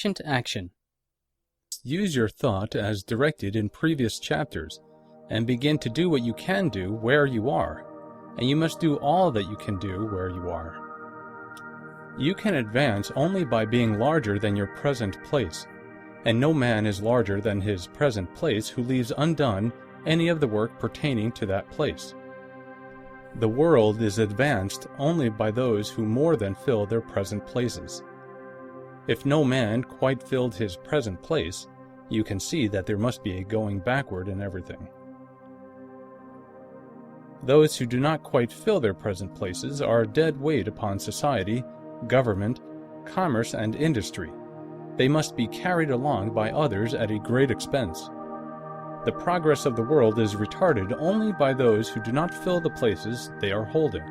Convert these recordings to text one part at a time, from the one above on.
Efficient action. Use your thought as directed in previous chapters, and begin to do what you can do where you are, and you must do all that you can do where you are. You can advance only by being larger than your present place, and no man is larger than his present place who leaves undone any of the work pertaining to that place. The world is advanced only by those who more than fill their present places. If no man quite filled his present place, you can see that there must be a going backward in everything. Those who do not quite fill their present places are a dead weight upon society, government, commerce, and industry. They must be carried along by others at a great expense. The progress of the world is retarded only by those who do not fill the places they are holding.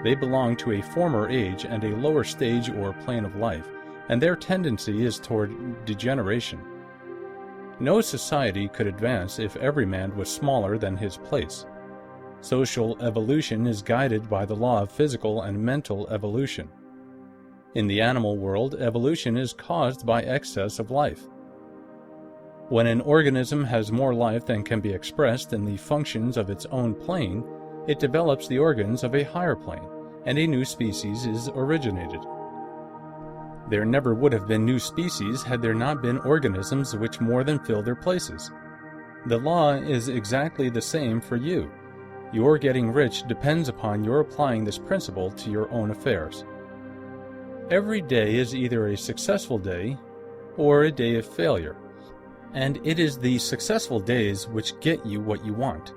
They belong to a former age and a lower stage or plane of life, and their tendency is toward degeneration. No society could advance if every man was smaller than his place. Social evolution is guided by the law of physical and mental evolution. In the animal world, evolution is caused by excess of life. When an organism has more life than can be expressed in the functions of its own plane, it develops the organs of a higher plane, and a new species is originated. There never would have been new species had there not been organisms which more than fill their places. The law is exactly the same for you. Your getting rich depends upon your applying this principle to your own affairs. Every day is either a successful day or a day of failure, and it is the successful days which get you what you want.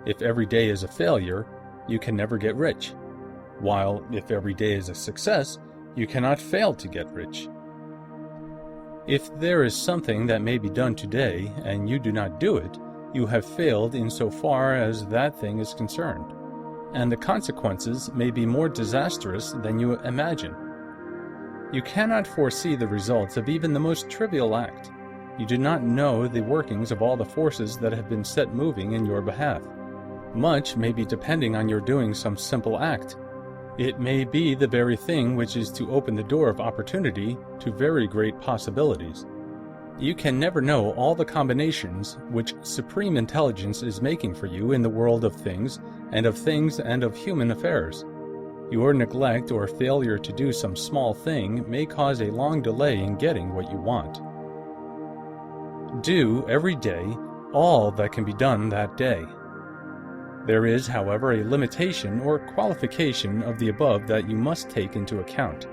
If every day is a failure, you can never get rich, while if every day is a success, you cannot fail to get rich. If there is something that may be done today and you do not do it, you have failed insofar as that thing is concerned, and the consequences may be more disastrous than you imagine. You cannot foresee the results of even the most trivial act. You do not know the workings of all the forces that have been set moving in your behalf. Much may be depending on your doing some simple act. It may be the very thing which is to open the door of opportunity to very great possibilities. You can never know all the combinations which supreme intelligence is making for you in the world of things and of human affairs. Your neglect or failure to do some small thing may cause a long delay in getting what you want. Do, every day, all that can be done that day. There is, however, a limitation or qualification of the above that you must take into account.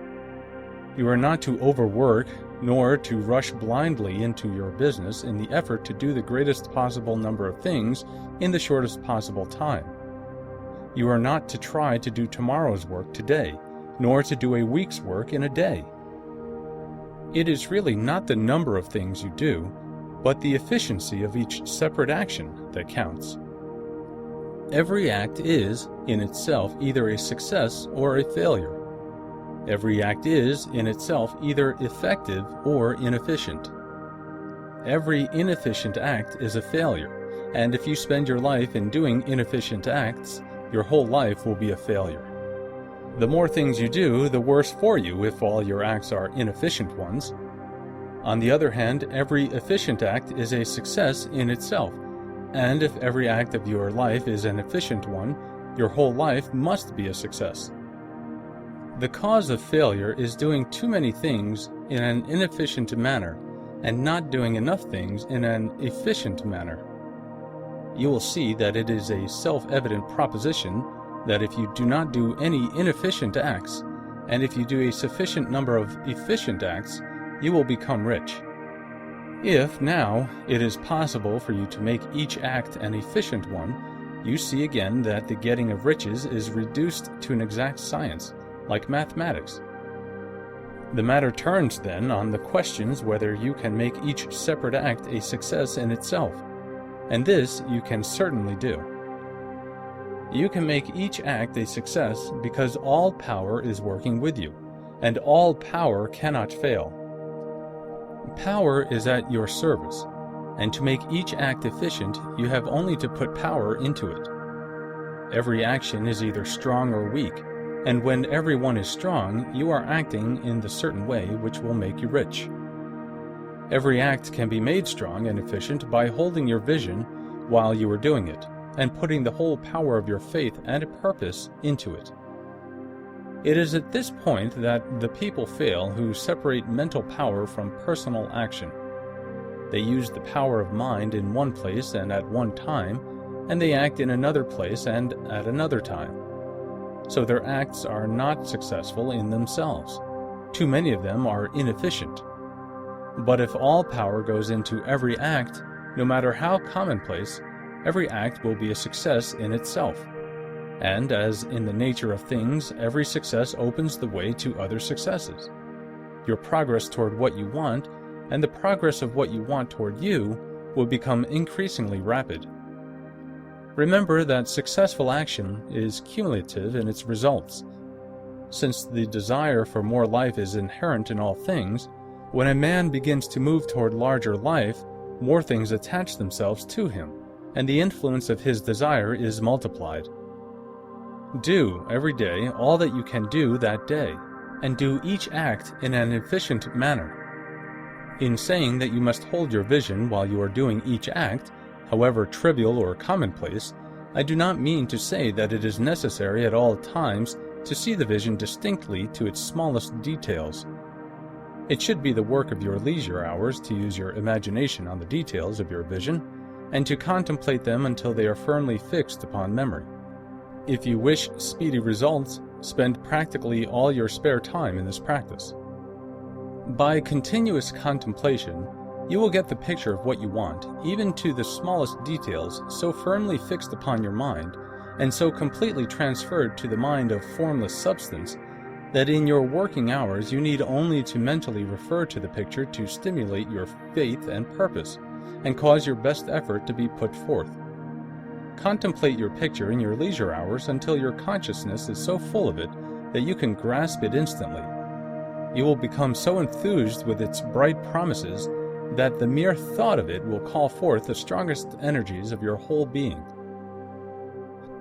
You are not to overwork, nor to rush blindly into your business in the effort to do the greatest possible number of things in the shortest possible time. You are not to try to do tomorrow's work today, nor to do a week's work in a day. It is really not the number of things you do, but the efficiency of each separate action that counts. Every act is, in itself, either a success or a failure. Every act is, in itself, either effective or inefficient. Every inefficient act is a failure, and if you spend your life in doing inefficient acts, your whole life will be a failure. The more things you do, the worse for you if all your acts are inefficient ones. On the other hand, every efficient act is a success in itself, and if every act of your life is an efficient one, your whole life must be a success. The cause of failure is doing too many things in an inefficient manner, and not doing enough things in an efficient manner. You will see that it is a self-evident proposition that if you do not do any inefficient acts, and if you do a sufficient number of efficient acts, you will become rich. If, now, it is possible for you to make each act an efficient one, you see again that the getting of riches is reduced to an exact science, like mathematics. The matter turns, then, on the questions whether you can make each separate act a success in itself, and this you can certainly do. You can make each act a success because all power is working with you, and all power cannot fail. Power is at your service, and to make each act efficient, you have only to put power into it. Every action is either strong or weak, And when everyone is strong, you are acting in the certain way which will make you rich. Every act can be made strong and efficient by holding your vision while you are doing it, and putting the whole power of your faith and purpose into it. It is at this point that the people fail who separate mental power from personal action. They use the power of mind in one place and at one time, and they act in another place and at another time. So their acts are not successful in themselves. Too many of them are inefficient. But if all power goes into every act, no matter how commonplace, every act will be a success in itself. And as in the nature of things, every success opens the way to other successes. Your progress toward what you want, and the progress of what you want toward you, will become increasingly rapid. Remember that successful action is cumulative in its results. Since the desire for more life is inherent in all things, when a man begins to move toward larger life, more things attach themselves to him, and the influence of his desire is multiplied. Do, every day, all that you can do that day, and do each act in an efficient manner. In saying that you must hold your vision while you are doing each act, however trivial or commonplace, I do not mean to say that it is necessary at all times to see the vision distinctly to its smallest details. It should be the work of your leisure hours to use your imagination on the details of your vision, and to contemplate them until they are firmly fixed upon memory. If you wish speedy results, spend practically all your spare time in this practice. By continuous contemplation, you will get the picture of what you want, even to the smallest details, so firmly fixed upon your mind, and so completely transferred to the mind of formless substance, that in your working hours you need only to mentally refer to the picture to stimulate your faith and purpose, and cause your best effort to be put forth. Contemplate your picture in your leisure hours until your consciousness is so full of it that you can grasp it instantly. You will become so enthused with its bright promises that the mere thought of it will call forth the strongest energies of your whole being.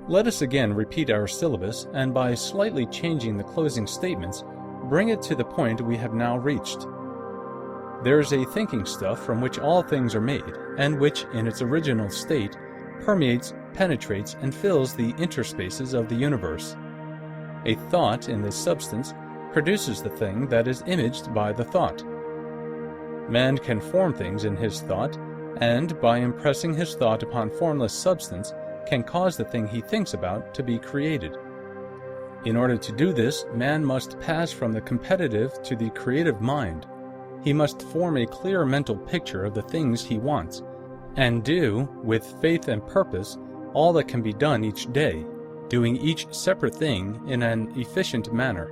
Let us again repeat our syllabus, and by slightly changing the closing statements, bring it to the point we have now reached. There is a thinking stuff from which all things are made, and which, in its original state, permeates, penetrates, and fills the interspaces of the universe. A thought in this substance produces the thing that is imaged by the thought. Man can form things in his thought, and, by impressing his thought upon formless substance, can cause the thing he thinks about to be created. In order to do this, man must pass from the competitive to the creative mind. He must form a clear mental picture of the things he wants, and do, with faith and purpose, all that can be done each day, doing each separate thing in an efficient manner.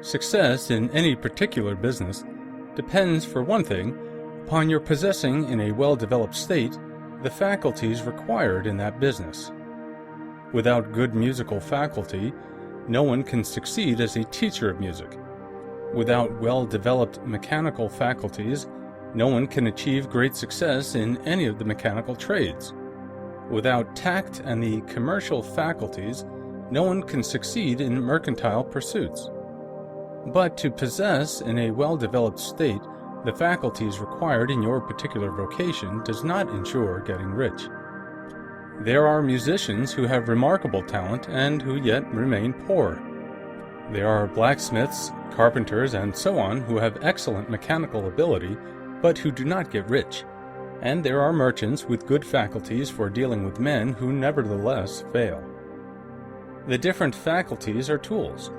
Success in any particular business depends, for one thing, upon your possessing in a well-developed state the faculties required in that business. Without good musical faculty, no one can succeed as a teacher of music. Without well-developed mechanical faculties, no one can achieve great success in any of the mechanical trades. Without tact and the commercial faculties, no one can succeed in mercantile pursuits. But to possess in a well-developed state the faculties required in your particular vocation does not ensure getting rich. There are musicians who have remarkable talent and who yet remain poor. There are blacksmiths, carpenters, and so on who have excellent mechanical ability, but who do not get rich. And there are merchants with good faculties for dealing with men who nevertheless fail. The different faculties are tools.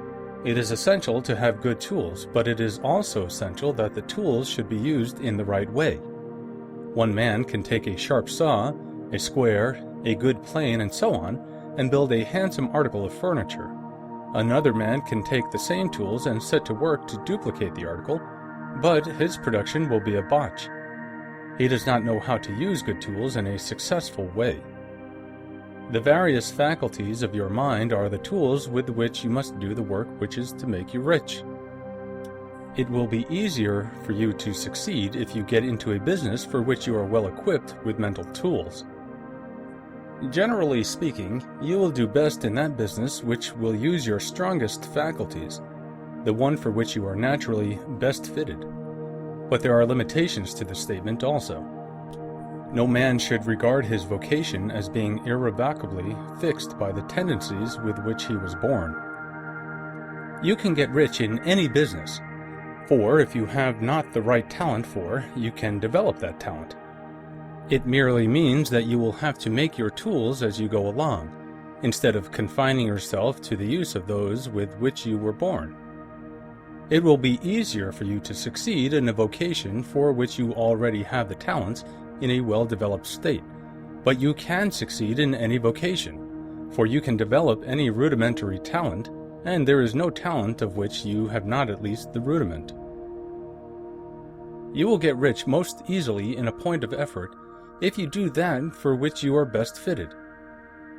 It is essential to have good tools, but it is also essential that the tools should be used in the right way. One man can take a sharp saw, a square, a good plane, and so on, and build a handsome article of furniture. Another man can take the same tools and set to work to duplicate the article, but his production will be a botch. He does not know how to use good tools in a successful way. The various faculties of your mind are the tools with which you must do the work which is to make you rich. It will be easier for you to succeed if you get into a business for which you are well equipped with mental tools. Generally speaking, you will do best in that business which will use your strongest faculties, the one for which you are naturally best fitted. But there are limitations to the statement also. No man should regard his vocation as being irrevocably fixed by the tendencies with which he was born. You can get rich in any business, for if you have not the right talent you can develop that talent. It merely means that you will have to make your tools as you go along, instead of confining yourself to the use of those with which you were born. It will be easier for you to succeed in a vocation for which you already have the talents in a well-developed state, but you can succeed in any vocation, for you can develop any rudimentary talent, and there is no talent of which you have not at least the rudiment. You will get rich most easily in a point of effort if you do that for which you are best fitted,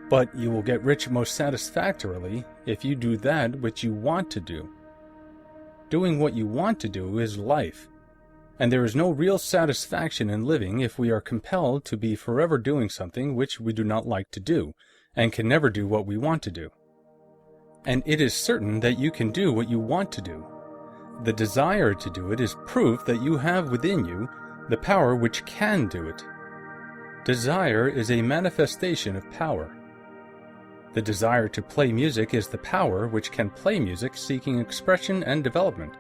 but you will get rich most satisfactorily if you do that which you want to do. Doing what you want to do is life, and there is no real satisfaction in living if we are compelled to be forever doing something which we do not like to do, and can never do what we want to do. And it is certain that you can do what you want to do. The desire to do it is proof that you have within you the power which can do it. Desire is a manifestation of power. The desire to play music is the power which can play music seeking expression and development.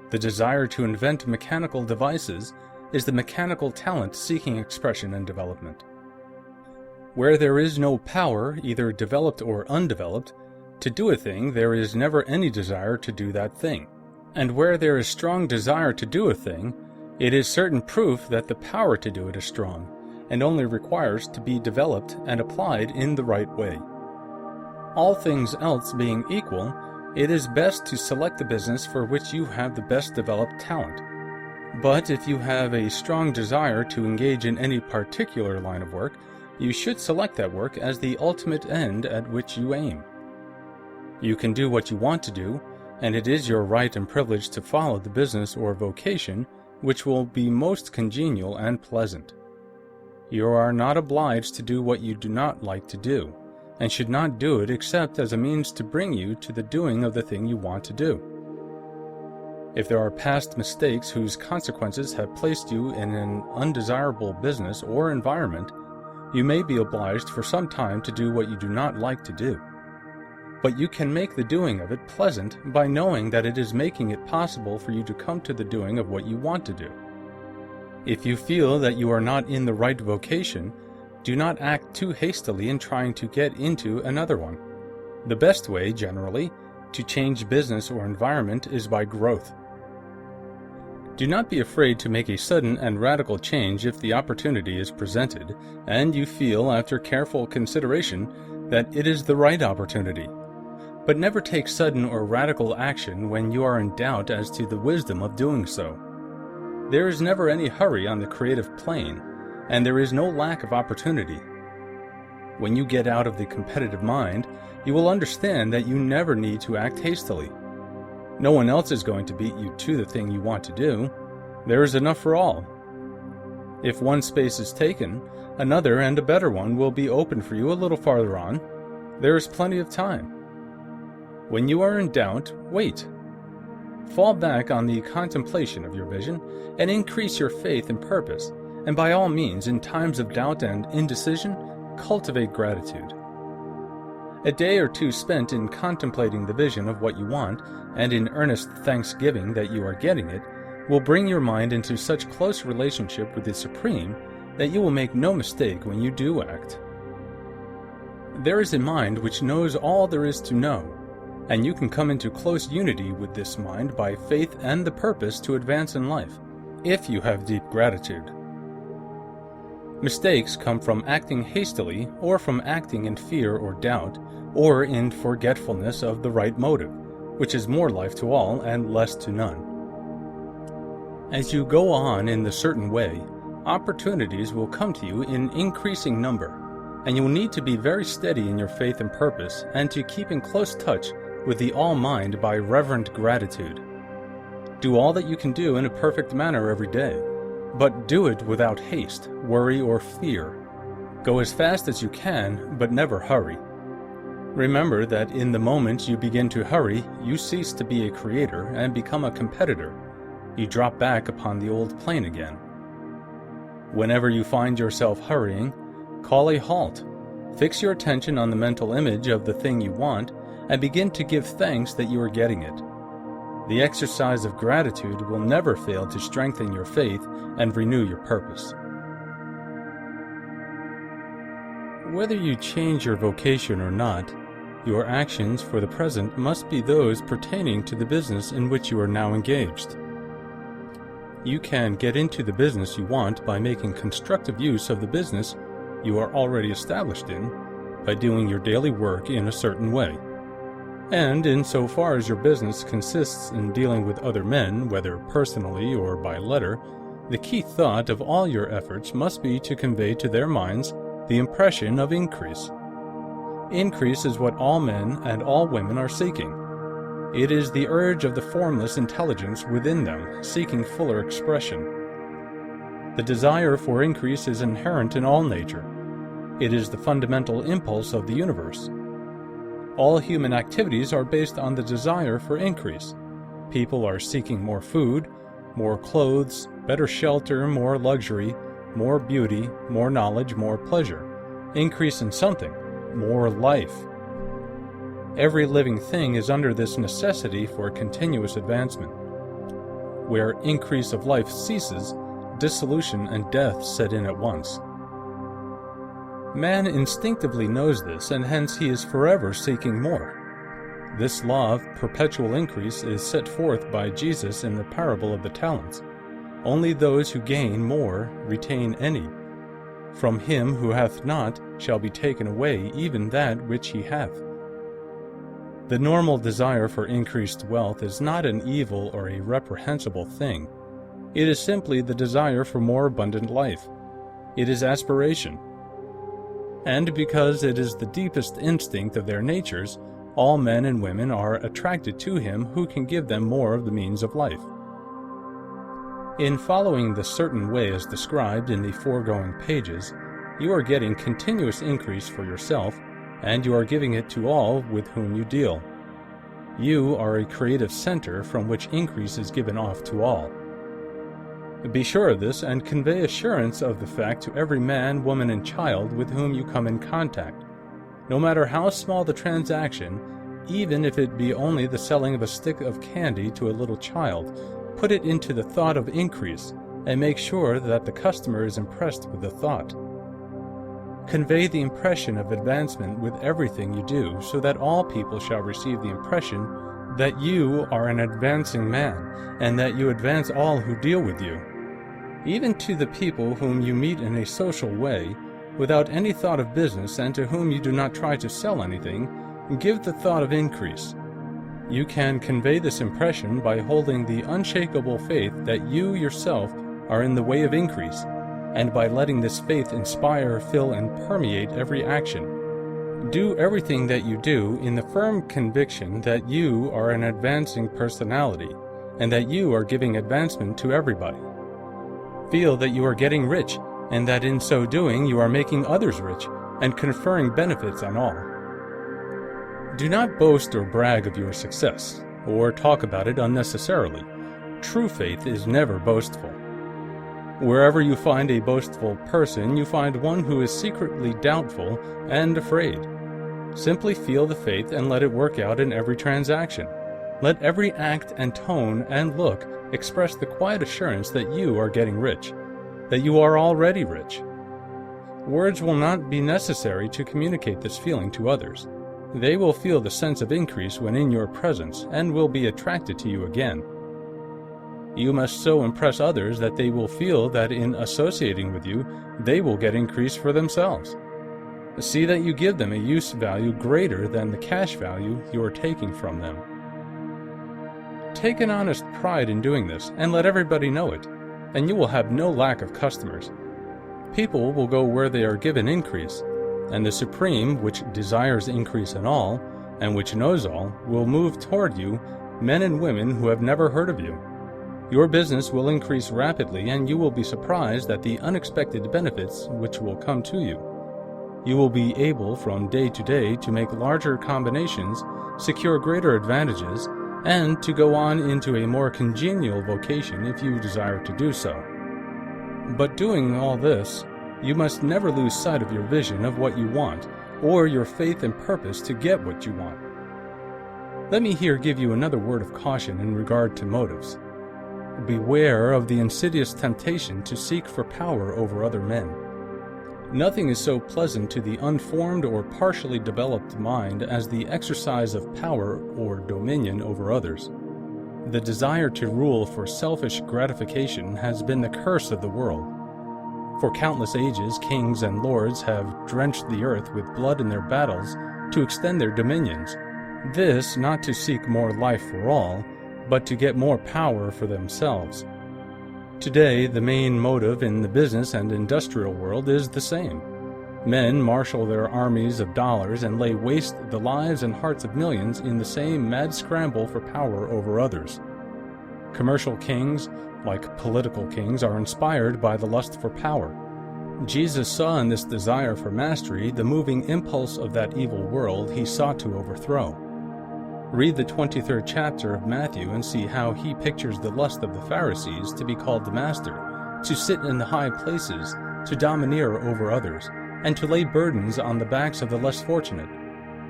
The desire to invent mechanical devices is the mechanical talent seeking expression and development. Where there is no power, either developed or undeveloped, to do a thing, there is never any desire to do that thing. And where there is strong desire to do a thing, it is certain proof that the power to do it is strong, and only requires to be developed and applied in the right way. All things else being equal, it is best to select the business for which you have the best developed talent. But if you have a strong desire to engage in any particular line of work, you should select that work as the ultimate end at which you aim. You can do what you want to do, and it is your right and privilege to follow the business or vocation which will be most congenial and pleasant. You are not obliged to do what you do not like to do, and should not do it except as a means to bring you to the doing of the thing you want to do. If there are past mistakes whose consequences have placed you in an undesirable business or environment, you may be obliged for some time to do what you do not like to do. But you can make the doing of it pleasant by knowing that it is making it possible for you to come to the doing of what you want to do. If you feel that you are not in the right vocation, do not act too hastily in trying to get into another one. The best way, generally, to change business or environment is by growth. Do not be afraid to make a sudden and radical change if the opportunity is presented, and you feel, after careful consideration, that it is the right opportunity. But never take sudden or radical action when you are in doubt as to the wisdom of doing so. There is never any hurry on the creative plane, and there is no lack of opportunity. When you get out of the competitive mind, you will understand that you never need to act hastily. No one else is going to beat you to the thing you want to do. There is enough for all. If one space is taken, another and a better one will be open for you a little farther on. There is plenty of time. When you are in doubt, wait. Fall back on the contemplation of your vision and increase your faith and purpose, and by all means, in times of doubt and indecision, cultivate gratitude. A day or two spent in contemplating the vision of what you want, and in earnest thanksgiving that you are getting it, will bring your mind into such close relationship with the Supreme that you will make no mistake when you do act. There is a mind which knows all there is to know, and you can come into close unity with this mind by faith and the purpose to advance in life, if you have deep gratitude. Mistakes come from acting hastily, or from acting in fear or doubt, or in forgetfulness of the right motive, which is more life to all and less to none. As you go on in the certain way, opportunities will come to you in increasing number, and you will need to be very steady in your faith and purpose, and to keep in close touch with the All-Mind by reverent gratitude. Do all that you can do in a perfect manner every day, but do it without haste, worry, or fear. Go as fast as you can, but never hurry. Remember that in the moment you begin to hurry, you cease to be a creator and become a competitor. You drop back upon the old plane again. Whenever you find yourself hurrying, call a halt. Fix your attention on the mental image of the thing you want and begin to give thanks that you are getting it. The exercise of gratitude will never fail to strengthen your faith and renew your purpose. Whether you change your vocation or not, your actions for the present must be those pertaining to the business in which you are now engaged. You can get into the business you want by making constructive use of the business you are already established in, by doing your daily work in a certain way. And insofar as your business consists in dealing with other men, whether personally or by letter, the key thought of all your efforts must be to convey to their minds the impression of increase. Increase is what all men and all women are seeking. It is the urge of the formless intelligence within them, seeking fuller expression. The desire for increase is inherent in all nature. It is the fundamental impulse of the universe. All human activities are based on the desire for increase. People are seeking more food, more clothes, better shelter, more luxury, more beauty, more knowledge, more pleasure. Increase in something, more life. Every living thing is under this necessity for continuous advancement. Where increase of life ceases, dissolution and death set in at once. Man instinctively knows this, and hence he is forever seeking more. This law of perpetual increase is set forth by Jesus in the parable of the talents. Only those who gain more retain any. From him who hath not shall be taken away even that which he hath. The normal desire for increased wealth is not an evil or a reprehensible thing. It is simply the desire for more abundant life. It is aspiration. And because it is the deepest instinct of their natures, all men and women are attracted to him who can give them more of the means of life. In following the certain way as described in the foregoing pages, you are getting continuous increase for yourself, and you are giving it to all with whom you deal. You are a creative center from which increase is given off to all. Be sure of this and convey assurance of the fact to every man, woman, and child with whom you come in contact. No matter how small the transaction, even if it be only the selling of a stick of candy to a little child, put it into the thought of increase, and make sure that the customer is impressed with the thought. Convey the impression of advancement with everything you do, so that all people shall receive the impression that you are an advancing man, and that you advance all who deal with you. Even to the people whom you meet in a social way, without any thought of business, and to whom you do not try to sell anything, give the thought of increase. You can convey this impression by holding the unshakable faith that you yourself are in the way of increase, and by letting this faith inspire, fill, and permeate every action. Do everything that you do in the firm conviction that you are an advancing personality, and that you are giving advancement to everybody. Feel that you are getting rich, and that in so doing you are making others rich, and conferring benefits on all. Do not boast or brag of your success, or talk about it unnecessarily. True faith is never boastful. Wherever you find a boastful person, you find one who is secretly doubtful and afraid. Simply feel the faith and let it work out in every transaction. Let every act and tone and look express the quiet assurance that you are getting rich, that you are already rich. Words will not be necessary to communicate this feeling to others. They will feel the sense of increase when in your presence, and will be attracted to you again. You must so impress others that they will feel that in associating with you, they will get increase for themselves. See that you give them a use value greater than the cash value you are taking from them. Take an honest pride in doing this, and let everybody know it, and you will have no lack of customers. People will go where they are given increase, and the Supreme, which desires increase in all, and which knows all, will move toward you men and women who have never heard of you. Your business will increase rapidly, and you will be surprised at the unexpected benefits which will come to you. You will be able from day to day to make larger combinations, secure greater advantages, and to go on into a more congenial vocation if you desire to do so. But doing all this, you must never lose sight of your vision of what you want, or your faith and purpose to get what you want. Let me here give you another word of caution in regard to motives. Beware of the insidious temptation to seek for power over other men. Nothing is so pleasant to the unformed or partially developed mind as the exercise of power or dominion over others. The desire to rule for selfish gratification has been the curse of the world. For countless ages, kings and lords have drenched the earth with blood in their battles to extend their dominions. This not to seek more life for all, but to get more power for themselves. Today, the main motive in the business and industrial world is the same. Men marshal their armies of dollars and lay waste the lives and hearts of millions in the same mad scramble for power over others. Commercial kings, like political kings, are inspired by the lust for power. Jesus saw in this desire for mastery the moving impulse of that evil world he sought to overthrow. Read the 23rd chapter of Matthew and see how he pictures the lust of the Pharisees to be called the master, to sit in the high places, to domineer over others, and to lay burdens on the backs of the less fortunate.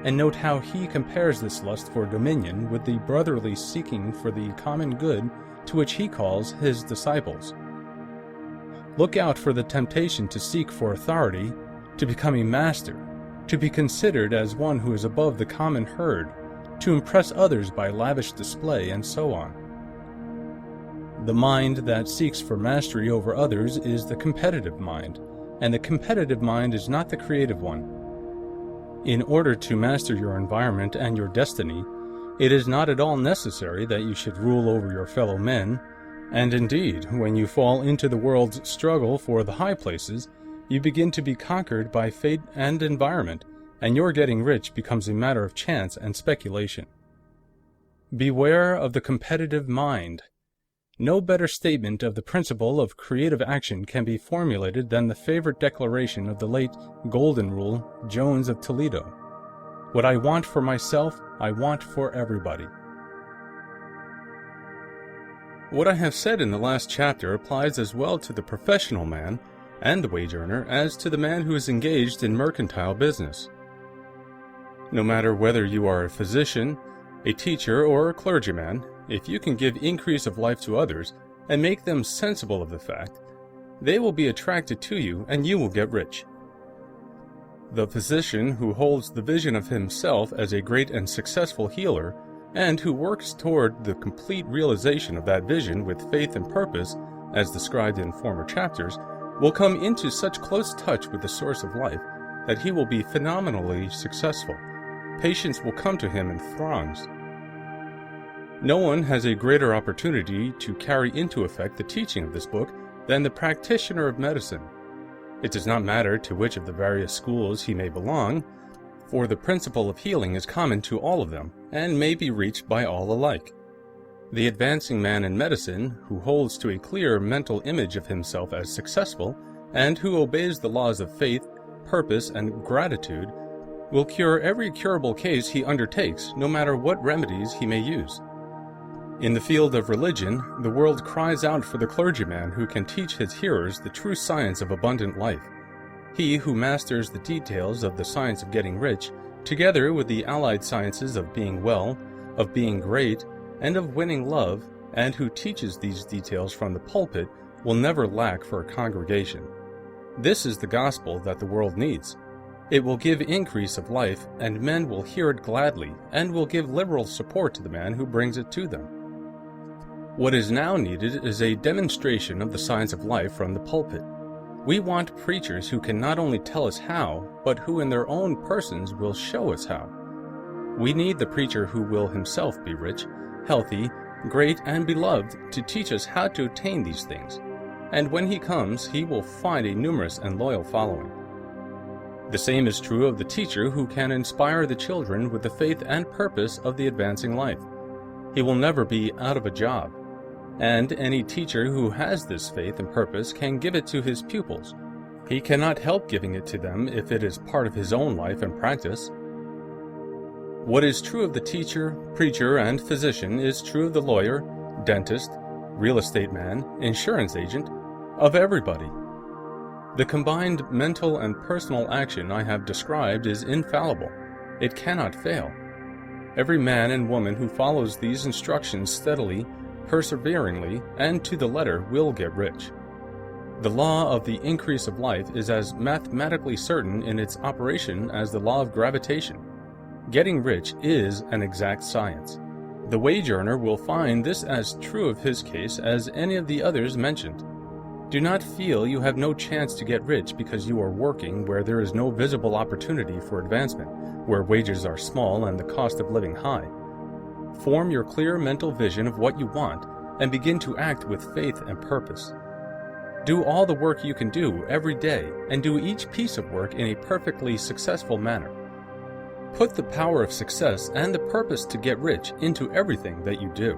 And note how he compares this lust for dominion with the brotherly seeking for the common good to which he calls his disciples. Look out for the temptation to seek for authority, to become a master, to be considered as one who is above the common herd, to impress others by lavish display, and so on. The mind that seeks for mastery over others is the competitive mind, and the competitive mind is not the creative one. In order to master your environment and your destiny, it is not at all necessary that you should rule over your fellow men, and indeed, when you fall into the world's struggle for the high places, you begin to be conquered by fate and environment, and your getting rich becomes a matter of chance and speculation. Beware of the competitive mind. No better statement of the principle of creative action can be formulated than the favorite declaration of the late Golden Rule Jones of Toledo. What I want for myself, I want for everybody. What I have said in the last chapter applies as well to the professional man and the wage earner as to the man who is engaged in mercantile business. No matter whether you are a physician, a teacher, or a clergyman, if you can give increase of life to others and make them sensible of the fact, they will be attracted to you and you will get rich. The physician who holds the vision of himself as a great and successful healer and who works toward the complete realization of that vision with faith and purpose, as described in former chapters, will come into such close touch with the source of life that he will be phenomenally successful. Patients will come to him in throngs. No one has a greater opportunity to carry into effect the teaching of this book than the practitioner of medicine. It does not matter to which of the various schools he may belong, for the principle of healing is common to all of them, and may be reached by all alike. The advancing man in medicine, who holds to a clear mental image of himself as successful, and who obeys the laws of faith, purpose, and gratitude, will cure every curable case he undertakes, no matter what remedies he may use. In the field of religion, the world cries out for the clergyman who can teach his hearers the true science of abundant life. He who masters the details of the science of getting rich, together with the allied sciences of being well, of being great, and of winning love, and who teaches these details from the pulpit, will never lack for a congregation. This is the gospel that the world needs. It will give increase of life, and men will hear it gladly, and will give liberal support to the man who brings it to them. What is now needed is a demonstration of the science of life from the pulpit. We want preachers who can not only tell us how, but who in their own persons will show us how. We need the preacher who will himself be rich, healthy, great, and beloved to teach us how to attain these things. And when he comes, he will find a numerous and loyal following. The same is true of the teacher who can inspire the children with the faith and purpose of the advancing life. He will never be out of a job. And any teacher who has this faith and purpose can give it to his pupils, He cannot help giving it to them if it is part of his own life and practice. What is true of the teacher, preacher, and physician is true of the lawyer, dentist, real estate man, insurance agent, of everybody. The combined mental and personal action I have described is infallible. It cannot fail. Every man and woman who follows these instructions steadily, perseveringly, and to the letter will get rich. The law of the increase of life is as mathematically certain in its operation as the law of gravitation. Getting rich is an exact science. The wage earner will find this as true of his case as any of the others mentioned. Do not feel you have no chance to get rich because you are working where there is no visible opportunity for advancement, where wages are small and the cost of living high. Form your clear mental vision of what you want and begin to act with faith and purpose. Do all the work you can do every day and do each piece of work in a perfectly successful manner. Put the power of success and the purpose to get rich into everything that you do.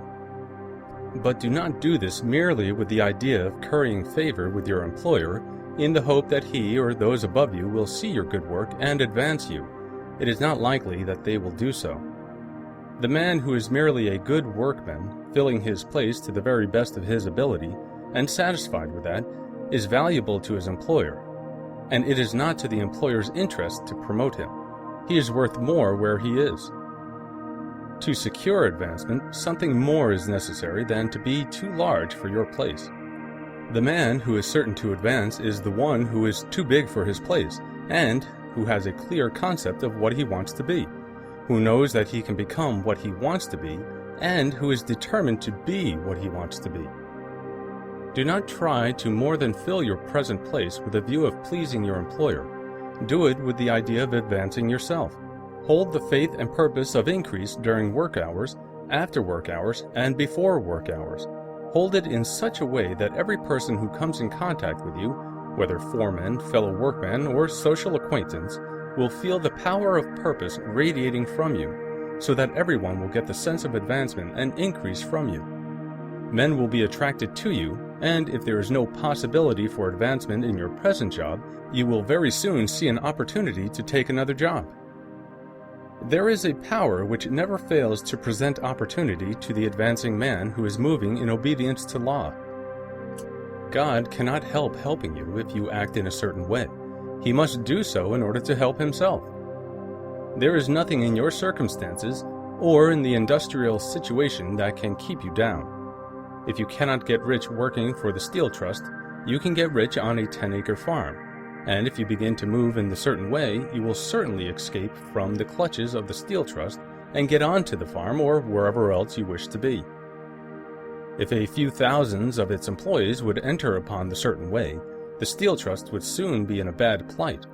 But do not do this merely with the idea of currying favor with your employer in the hope that he or those above you will see your good work and advance you. It is not likely that they will do so. The man who is merely a good workman, filling his place to the very best of his ability, and satisfied with that, is valuable to his employer, and it is not to the employer's interest to promote him. He is worth more where he is. To secure advancement, something more is necessary than to be too large for your place. The man who is certain to advance is the one who is too big for his place, and who has a clear concept of what he wants to be, who knows that he can become what he wants to be, and who is determined to be what he wants to be. Do not try to more than fill your present place with a view of pleasing your employer. Do it with the idea of advancing yourself. Hold the faith and purpose of increase during work hours, after work hours, and before work hours. Hold it in such a way that every person who comes in contact with you, whether foreman, fellow workman, or social acquaintance, will feel the power of purpose radiating from you, so that everyone will get the sense of advancement and increase from you. Men will be attracted to you, and if there is no possibility for advancement in your present job, you will very soon see an opportunity to take another job. There is a power which never fails to present opportunity to the advancing man who is moving in obedience to law. God cannot help helping you if you act in a certain way. He must do so in order to help himself. There is nothing in your circumstances or in the industrial situation that can keep you down. If you cannot get rich working for the Steel Trust, you can get rich on a 10-acre farm. And if you begin to move in a certain way, you will certainly escape from the clutches of the Steel Trust and get onto the farm or wherever else you wish to be. If a few thousands of its employees would enter upon the certain way, the Steel Trust would soon be in a bad plight.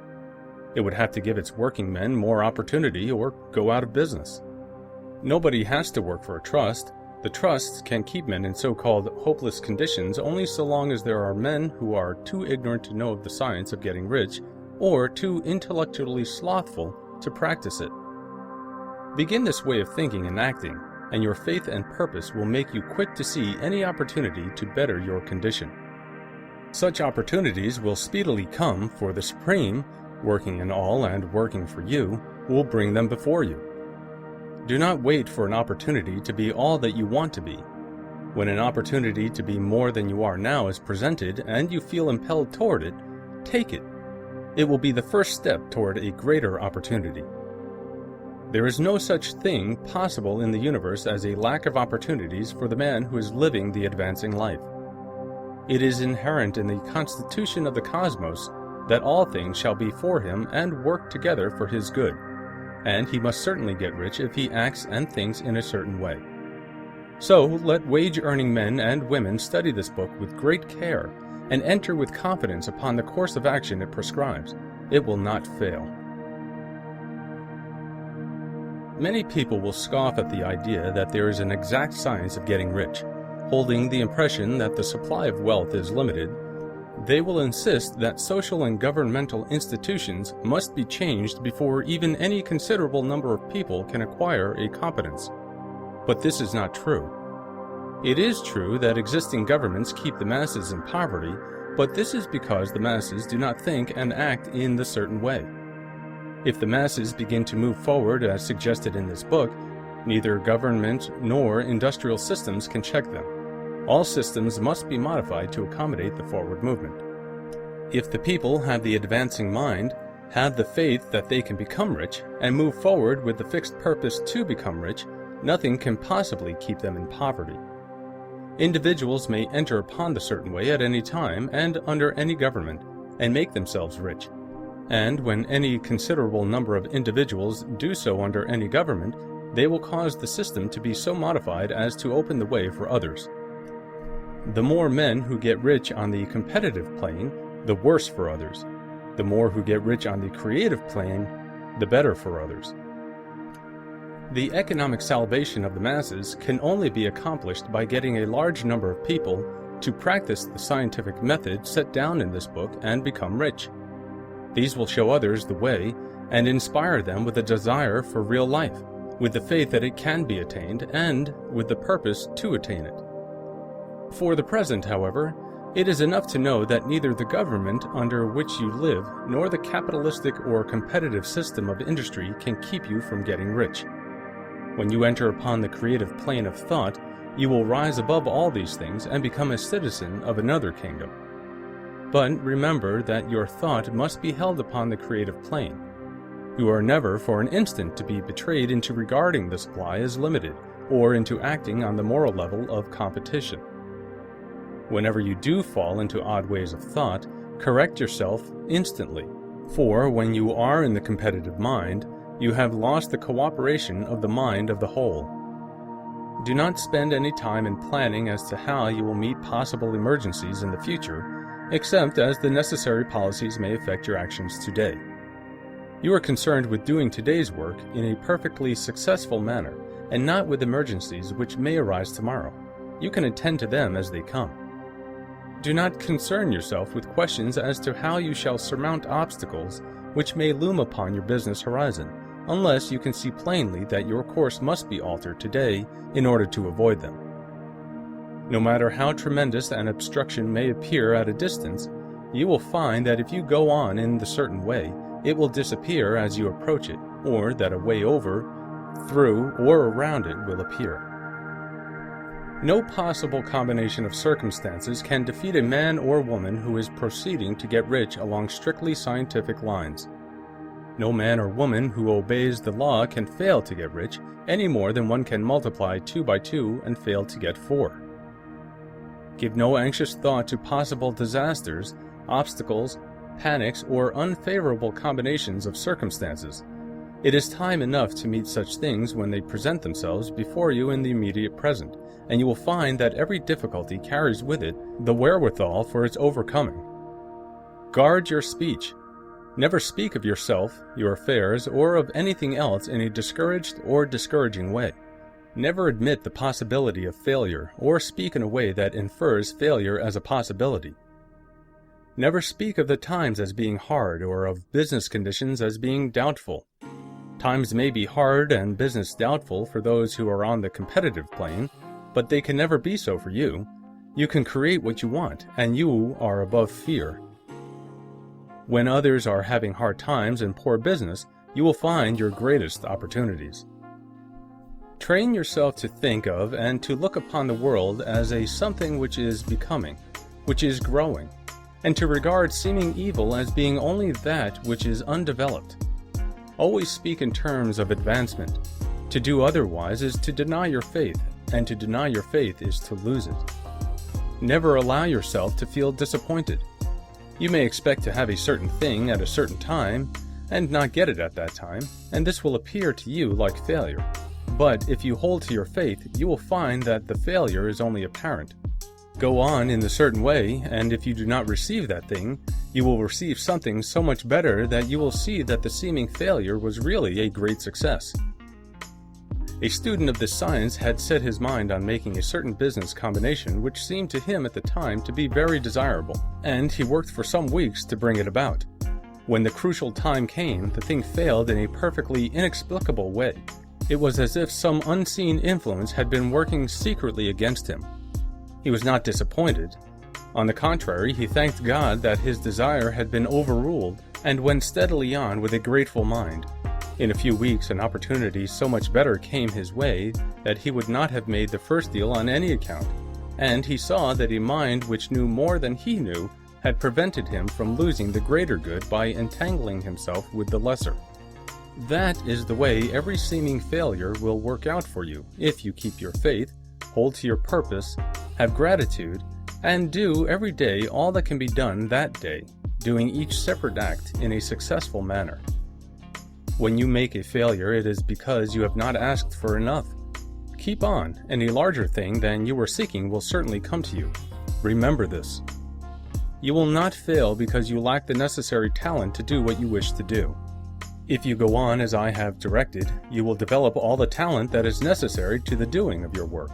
It would have to give its working men more opportunity or go out of business. Nobody has to work for a trust. The trusts can keep men in so-called hopeless conditions only so long as there are men who are too ignorant to know of the science of getting rich, or too intellectually slothful to practice it. Begin this way of thinking and acting, and your faith and purpose will make you quick to see any opportunity to better your condition. Such opportunities will speedily come, for the Supreme, working in all and working for you, will bring them before you. Do not wait for an opportunity to be all that you want to be. When an opportunity to be more than you are now is presented and you feel impelled toward it, take it. It will be the first step toward a greater opportunity. There is no such thing possible in the universe as a lack of opportunities for the man who is living the advancing life. It is inherent in the constitution of the cosmos that all things shall be for him and work together for his good, and he must certainly get rich if he acts and thinks in a certain way. So let wage-earning men and women study this book with great care and enter with confidence upon the course of action it prescribes. It will not fail. Many people will scoff at the idea that there is an exact science of getting rich, holding the impression that the supply of wealth is limited. They will insist that social and governmental institutions must be changed before even any considerable number of people can acquire a competence. But this is not true. It is true that existing governments keep the masses in poverty, But this is because the masses do not think and act in the certain way. If the masses begin to move forward as suggested in this book, neither government nor industrial systems can check them. All systems must be modified to accommodate the forward movement. If the people have the advancing mind, have the faith that they can become rich, and move forward with the fixed purpose to become rich, nothing can possibly keep them in poverty. Individuals may enter upon the certain way at any time and under any government, and make themselves rich. And when any considerable number of individuals do so under any government, they will cause the system to be so modified as to open the way for others. The more men who get rich on the competitive plane, the worse for others. The more who get rich on the creative plane, the better for others. The economic salvation of the masses can only be accomplished by getting a large number of people to practice the scientific method set down in this book and become rich. These will show others the way and inspire them with a desire for real life, with the faith that it can be attained, and with the purpose to attain it. For the present, however, it is enough to know that neither the government under which you live nor the capitalistic or competitive system of industry can keep you from getting rich. When you enter upon the creative plane of thought, you will rise above all these things and become a citizen of another kingdom. But remember that your thought must be held upon the creative plane. You are never for an instant to be betrayed into regarding the supply as limited, or into acting on the moral level of competition. Whenever you do fall into odd ways of thought, correct yourself instantly, for when you are in the competitive mind, you have lost the cooperation of the mind of the whole. Do not spend any time in planning as to how you will meet possible emergencies in the future, except as the necessary policies may affect your actions today. You are concerned with doing today's work in a perfectly successful manner, and not with emergencies which may arise tomorrow. You can attend to them as they come. Do not concern yourself with questions as to how you shall surmount obstacles which may loom upon your business horizon, unless you can see plainly that your course must be altered today in order to avoid them. No matter how tremendous an obstruction may appear at a distance, you will find that if you go on in the certain way, it will disappear as you approach it, or that a way over, through, or around it will appear. No possible combination of circumstances can defeat a man or woman who is proceeding to get rich along strictly scientific lines. No man or woman who obeys the law can fail to get rich, any more than one can multiply 2 by 2 and fail to get 4. Give no anxious thought to possible disasters, obstacles, panics, or unfavorable combinations of circumstances. It is time enough to meet such things when they present themselves before you in the immediate present, and you will find that every difficulty carries with it the wherewithal for its overcoming. Guard your speech. Never speak of yourself, your affairs, or of anything else in a discouraged or discouraging way. Never admit the possibility of failure, or speak in a way that infers failure as a possibility. Never speak of the times as being hard, or of business conditions as being doubtful. Times may be hard and business doubtful for those who are on the competitive plane, but they can never be so for you. You can create what you want, and you are above fear. When others are having hard times and poor business, you will find your greatest opportunities. Train yourself to think of and to look upon the world as a something which is becoming, which is growing, and to regard seeming evil as being only that which is undeveloped. Always speak in terms of advancement. To do otherwise is to deny your faith, and to deny your faith is to lose it. Never allow yourself to feel disappointed. You may expect to have a certain thing at a certain time, and not get it at that time, and this will appear to you like failure. But if you hold to your faith, you will find that the failure is only apparent. Go on in the certain way, and if you do not receive that thing, you will receive something so much better that you will see that the seeming failure was really a great success. A student of this science had set his mind on making a certain business combination which seemed to him at the time to be very desirable, and he worked for some weeks to bring it about. When the crucial time came, the thing failed in a perfectly inexplicable way. It was as if some unseen influence had been working secretly against him. He was not disappointed. On the contrary, he thanked God that his desire had been overruled and went steadily on with a grateful mind. In a few weeks, an opportunity so much better came his way that he would not have made the first deal on any account, and he saw that a mind which knew more than he knew had prevented him from losing the greater good by entangling himself with the lesser. That is the way every seeming failure will work out for you, if you keep your faith, hold to your purpose, have gratitude, and do every day all that can be done that day, doing each separate act in a successful manner. When you make a failure, it is because you have not asked for enough. Keep on, and a larger thing than you were seeking will certainly come to you. Remember this. You will not fail because you lack the necessary talent to do what you wish to do. If you go on as I have directed, you will develop all the talent that is necessary to the doing of your work.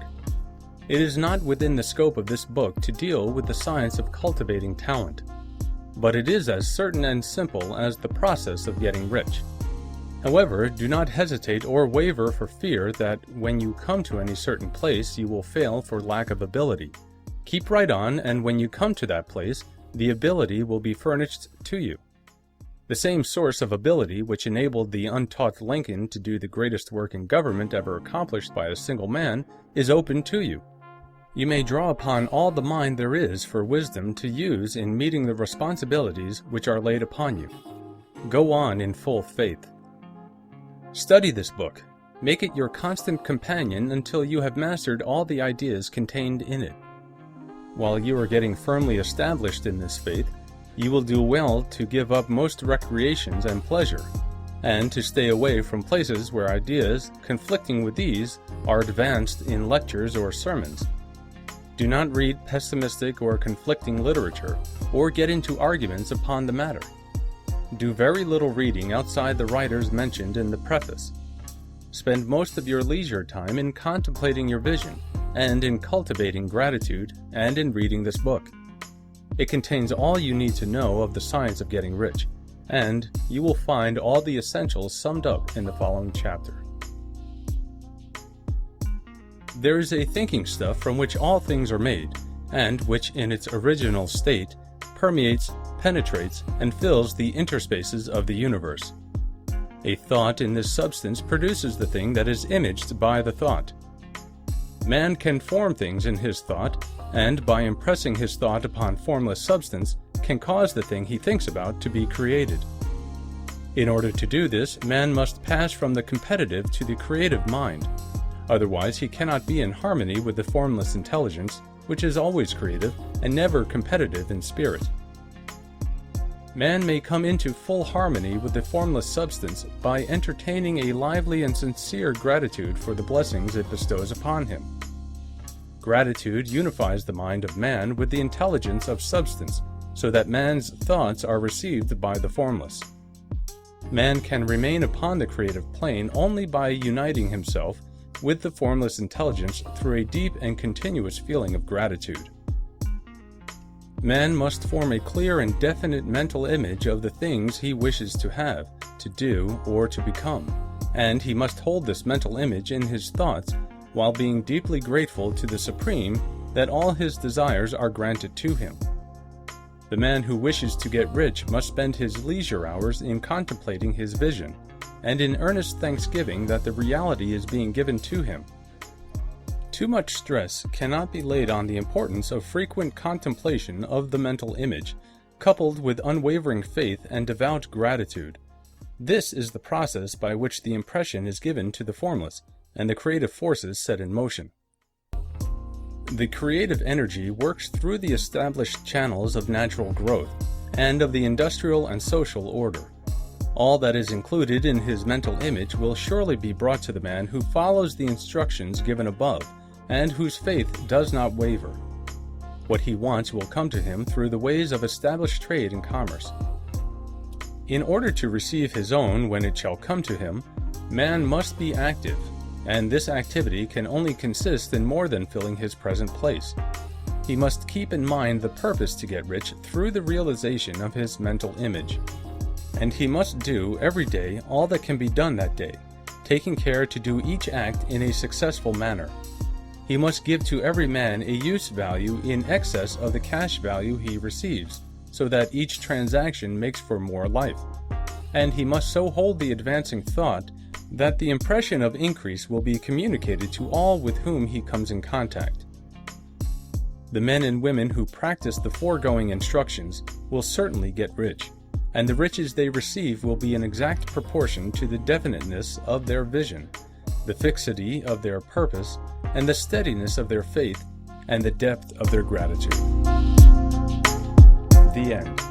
It is not within the scope of this book to deal with the science of cultivating talent, but it is as certain and simple as the process of getting rich. However, do not hesitate or waver for fear that when you come to any certain place you will fail for lack of ability. Keep right on, and when you come to that place, the ability will be furnished to you. The same source of ability which enabled the untaught Lincoln to do the greatest work in government ever accomplished by a single man is open to you. You may draw upon all the mind there is for wisdom to use in meeting the responsibilities which are laid upon you. Go on in full faith. Study this book. Make it your constant companion until you have mastered all the ideas contained in it. While you are getting firmly established in this faith, you will do well to give up most recreations and pleasure, and to stay away from places where ideas conflicting with these are advanced in lectures or sermons. Do not read pessimistic or conflicting literature, or get into arguments upon the matter. Do very little reading outside the writers mentioned in the preface. Spend most of your leisure time in contemplating your vision, and in cultivating gratitude, and in reading this book. It contains all you need to know of the science of getting rich, and you will find all the essentials summed up in the following chapter. There is a thinking stuff from which all things are made, and which in its original state permeates, penetrates, and fills the interspaces of the universe. A thought in this substance produces the thing that is imaged by the thought. Man can form things in his thought, and by impressing his thought upon formless substance, can cause the thing he thinks about to be created. In order to do this, man must pass from the competitive to the creative mind. Otherwise, he cannot be in harmony with the formless intelligence, which is always creative and never competitive in spirit. Man may come into full harmony with the formless substance by entertaining a lively and sincere gratitude for the blessings it bestows upon him. Gratitude unifies the mind of man with the intelligence of substance, so that man's thoughts are received by the formless. Man can remain upon the creative plane only by uniting himself with the formless intelligence through a deep and continuous feeling of gratitude. Man must form a clear and definite mental image of the things he wishes to have, to do, or to become, and he must hold this mental image in his thoughts while being deeply grateful to the Supreme that all his desires are granted to him. The man who wishes to get rich must spend his leisure hours in contemplating his vision, and in earnest thanksgiving that the reality is being given to him. Too much stress cannot be laid on the importance of frequent contemplation of the mental image, coupled with unwavering faith and devout gratitude. This is the process by which the impression is given to the formless, and the creative forces set in motion. The creative energy works through the established channels of natural growth, and of the industrial and social order. All that is included in his mental image will surely be brought to the man who follows the instructions given above, and whose faith does not waver. What he wants will come to him through the ways of established trade and commerce. In order to receive his own when it shall come to him, man must be active, and this activity can only consist in more than filling his present place. He must keep in mind the purpose to get rich through the realization of his mental image. And he must do every day all that can be done that day, taking care to do each act in a successful manner. He must give to every man a use value in excess of the cash value he receives, so that each transaction makes for more life. And he must so hold the advancing thought that the impression of increase will be communicated to all with whom he comes in contact. The men and women who practice the foregoing instructions will certainly get rich, and the riches they receive will be in exact proportion to the definiteness of their vision, the fixity of their purpose, and the steadiness of their faith, and the depth of their gratitude. The end.